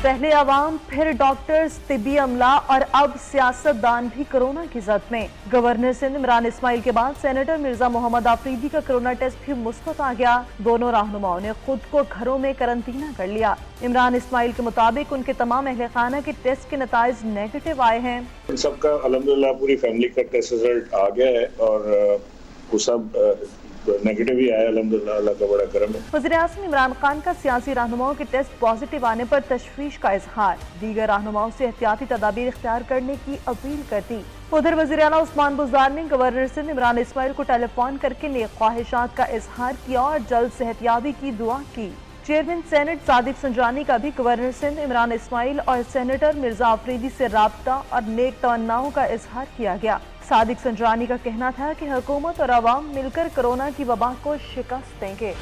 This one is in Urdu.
پہلے عوام، پھر ڈاکٹرز، طبی عملہ اور اب سیاستدان بھی کرونا کی زد میں۔ گورنر سندھ عمران اسماعیل کے بعد سینیٹر مرزا محمد آفریدی کا کرونا ٹیسٹ بھی مثبت آ گیا۔ دونوں رہنماؤں نے خود کو گھروں میں قرنطینہ کر لیا۔ عمران اسماعیل کے مطابق ان کے تمام اہل خانہ کے ٹیسٹ کے نتائج نیگیٹو آئے ہیں۔ ان سب کا الحمدللہ پوری فیملی کا ٹیسٹ رزلٹ آ گیا ہے اور وہ سب نیگیٹو ہی آیا، الحمدللہ، اللہ کا بڑا کرم ہے۔ وزیر اعظم عمران خان کا سیاسی رہنماؤں کے ٹیسٹ پازیٹیو آنے پر تشویش کا اظہار، دیگر رہنماؤں سے احتیاطی تدابیر اختیار کرنے کی اپیل کر دی۔ ادھر وزیر اعلیٰ عثمان بزدار نے گورنر سندھ عمران اسماعیل کو ٹیلی فون کر کے نیک خواہشات کا اظہار کیا اور جلد صحت یابی کی دعا کی۔ چیئرمین سینٹ صادق سنجانی کا بھی گورنر سندھ عمران اسماعیل اور سینیٹر مرزا آفریدی سے رابطہ اور نیک تمناؤں کا اظہار کیا گیا۔ صادق سنجانی کا کہنا تھا کہ حکومت اور عوام مل کر کرونا کی وبا کو شکست دیں گے۔